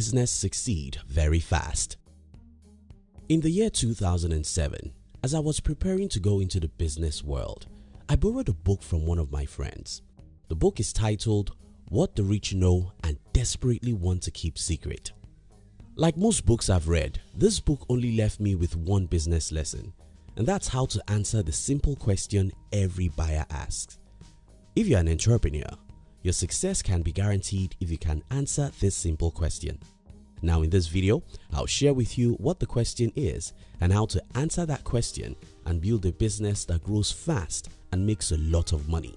business succeed very fast. In the year 2007, as I was preparing to go into the business world, I borrowed a book from one of my friends. The book is titled What the Rich Know and Desperately Want to Keep Secret. Like most books I've read, this book only left me with one business lesson, and that's how to answer the simple question every buyer asks. If you're an entrepreneur, your success can be guaranteed if you can answer this simple question. Now in this video, I'll share with you what the question is and how to answer that question and build a business that grows fast and makes a lot of money.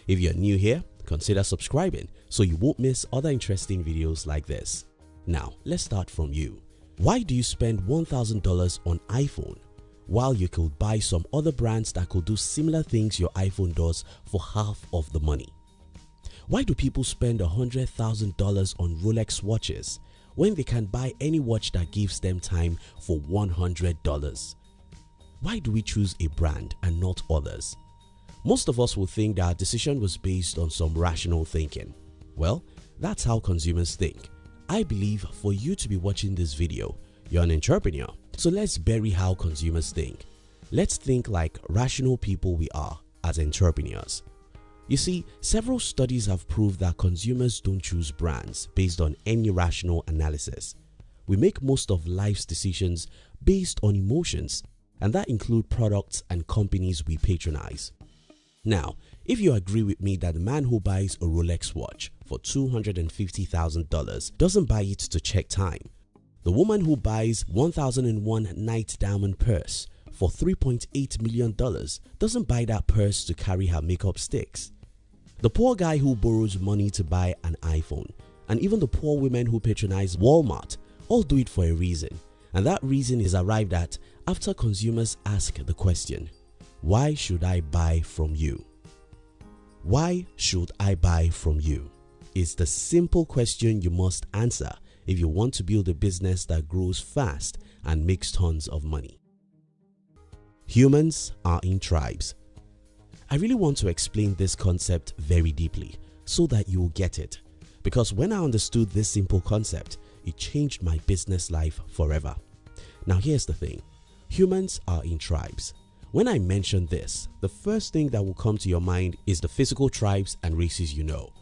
If you're new here, consider subscribing so you won't miss other interesting videos like this. Now let's start from you. Why do you spend $1,000 on iPhone while you could buy some other brands that could do similar things your iPhone does for half of the money? Why do people spend $100,000 on Rolex watches when they can buy any watch that gives them time for $100? Why do we choose a brand and not others? Most of us will think that our decision was based on some rational thinking. Well, that's how consumers think. I believe for you to be watching this video, you're an entrepreneur. So let's bury how consumers think. Let's think like rational people we are as entrepreneurs. You see, several studies have proved that consumers don't choose brands based on any rational analysis. We make most of life's decisions based on emotions, and that include products and companies we patronize. Now, if you agree with me that the man who buys a Rolex watch for $250,000 doesn't buy it to check time, the woman who buys 1001 night diamond purse for $3.8 million doesn't buy that purse to carry her makeup sticks, the poor guy who borrows money to buy an iPhone, and even the poor women who patronize Walmart all do it for a reason, and that reason is arrived at after consumers ask the question, why should I buy from you? Why should I buy from you? It's the simple question you must answer if you want to build a business that grows fast and makes tons of money. Humans are in tribes. I really want to explain this concept very deeply so that you will get it, because when I understood this simple concept, it changed my business life forever. Now here's the thing, humans are in tribes. When I mention this, the first thing that will come to your mind is the physical tribes and races you know.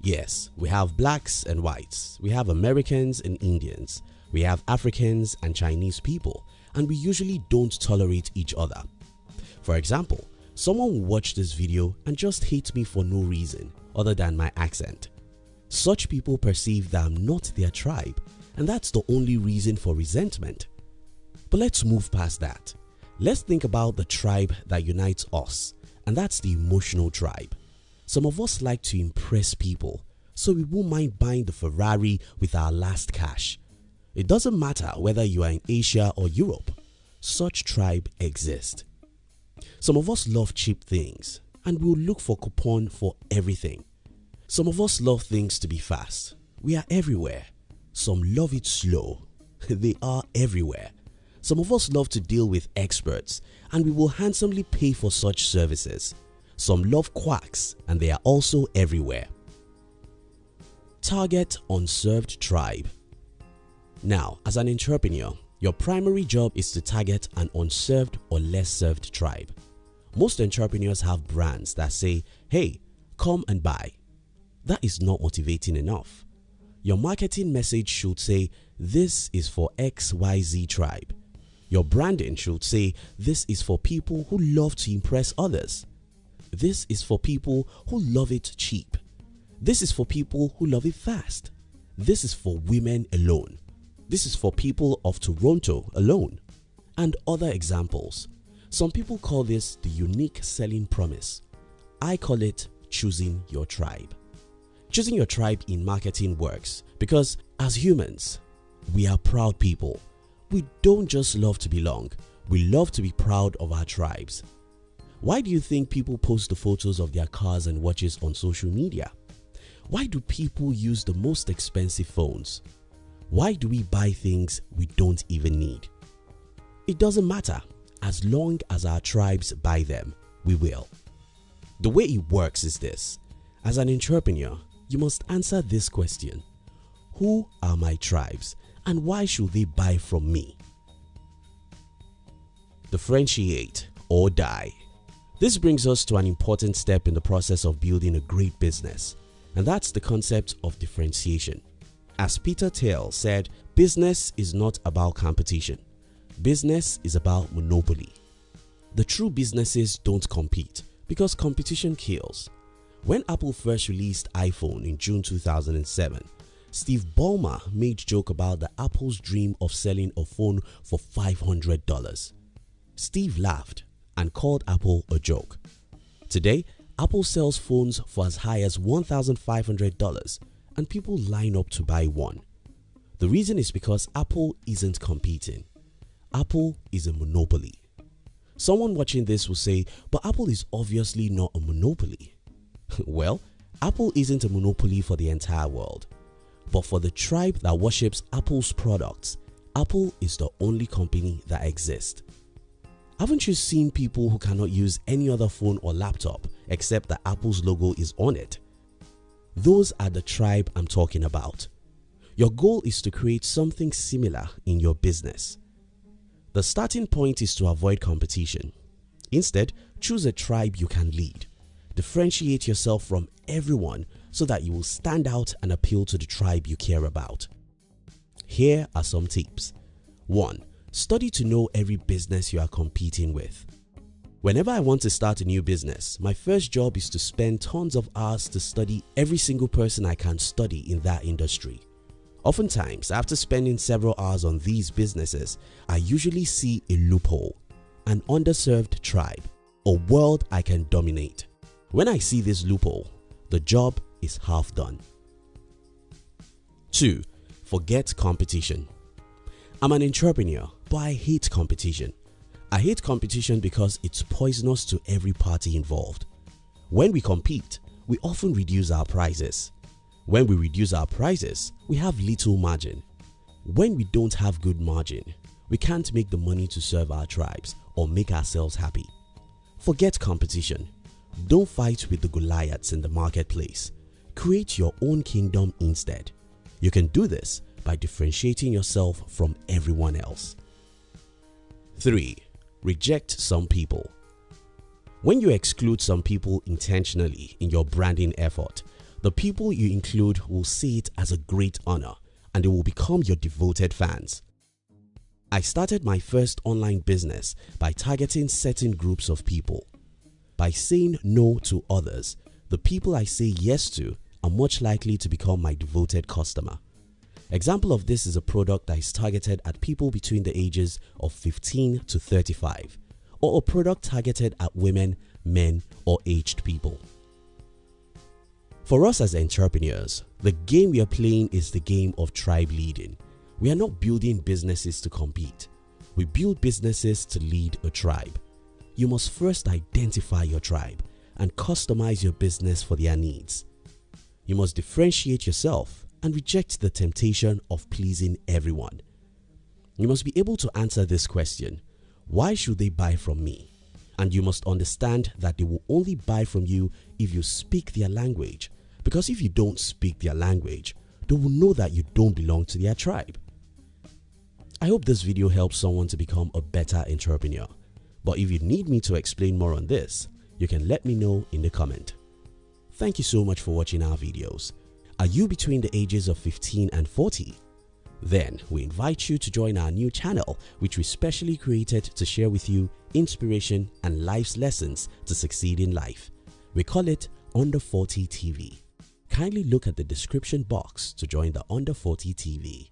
Yes, we have blacks and whites, we have Americans and Indians, we have Africans and Chinese people, and we usually don't tolerate each other. For example, someone will watch this video and just hate me for no reason other than my accent. Such people perceive that I'm not their tribe, and that's the only reason for resentment. But let's move past that. Let's think about the tribe that unites us, and that's the emotional tribe. Some of us like to impress people, so we won't mind buying the Ferrari with our last cash. It doesn't matter whether you are in Asia or Europe, such tribe exist. Some of us love cheap things and we'll look for coupon for everything. Some of us love things to be fast. We are everywhere. Some love it slow. They are everywhere. Some of us love to deal with experts and we will handsomely pay for such services. Some love quacks and they are also everywhere. Target unserved tribe. Now, as an entrepreneur, your primary job is to target an unserved or less served tribe. Most entrepreneurs have brands that say, hey, come and buy. That is not motivating enough. Your marketing message should say, this is for XYZ tribe. Your branding should say, this is for people who love to impress others. This is for people who love it cheap. This is for people who love it fast. This is for women alone. This is for people of Toronto alone. And other examples. Some people call this the unique selling promise. I call it choosing your tribe. Choosing your tribe in marketing works because as humans, we are proud people. We don't just love to belong, we love to be proud of our tribes. Why do you think people post the photos of their cars and watches on social media? Why do people use the most expensive phones? Why do we buy things we don't even need? It doesn't matter. As long as our tribes buy them, we will. The way it works is this. As an entrepreneur, you must answer this question. Who are my tribes and why should they buy from me? Differentiate or die. This brings us to an important step in the process of building a great business, and that's the concept of differentiation. As Peter Thiel said, business is not about competition. Business is about monopoly. The true businesses don't compete because competition kills. When Apple first released iPhone in June 2007, Steve Ballmer made joke about the Apple's dream of selling a phone for $500. Steve laughed and called Apple a joke. Today, Apple sells phones for as high as $1,500 and people line up to buy one. The reason is because Apple isn't competing. Apple is a monopoly. Someone watching this will say, but Apple is obviously not a monopoly. Well, Apple isn't a monopoly for the entire world. But for the tribe that worships Apple's products, Apple is the only company that exists. Haven't you seen people who cannot use any other phone or laptop except that Apple's logo is on it? Those are the tribe I'm talking about. Your goal is to create something similar in your business. The starting point is to avoid competition. Instead, choose a tribe you can lead. Differentiate yourself from everyone so that you will stand out and appeal to the tribe you care about. Here are some tips. 1. Study to know every business you are competing with. Whenever I want to start a new business, my first job is to spend tons of hours to study every single person I can study in that industry. Oftentimes, after spending several hours on these businesses, I usually see a loophole, an underserved tribe, a world I can dominate. When I see this loophole, the job is half done. 2. Forget competition. I'm an entrepreneur, but I hate competition. I hate competition because it's poisonous to every party involved. When we compete, we often reduce our prices. When we reduce our prices, we have little margin. When we don't have good margin, we can't make the money to serve our tribes or make ourselves happy. Forget competition. Don't fight with the Goliaths in the marketplace. Create your own kingdom instead. You can do this by differentiating yourself from everyone else. 3. Reject some people. When you exclude some people intentionally in your branding effort, the people you include will see it as a great honor and they will become your devoted fans. I started my first online business by targeting certain groups of people. By saying no to others, the people I say yes to are much likely to become my devoted customer. Example of this is a product that is targeted at people between the ages of 15 to 35, or a product targeted at women, men, or aged people. For us as entrepreneurs, the game we are playing is the game of tribe leading. We are not building businesses to compete. We build businesses to lead a tribe. You must first identify your tribe and customize your business for their needs. You must differentiate yourself and reject the temptation of pleasing everyone. You must be able to answer this question: why should they buy from me? And you must understand that they will only buy from you if you speak their language, because if you don't speak their language, they will know that you don't belong to their tribe. I hope this video helps someone to become a better entrepreneur. But if you need me to explain more on this, you can let me know in the comment. Thank you so much for watching our videos. Are you between the ages of 15 and 40? Then we invite you to join our new channel, which we specially created to share with you inspiration and life's lessons to succeed in life. We call it Under 40 TV. Kindly look at the description box to join the Under 40 TV.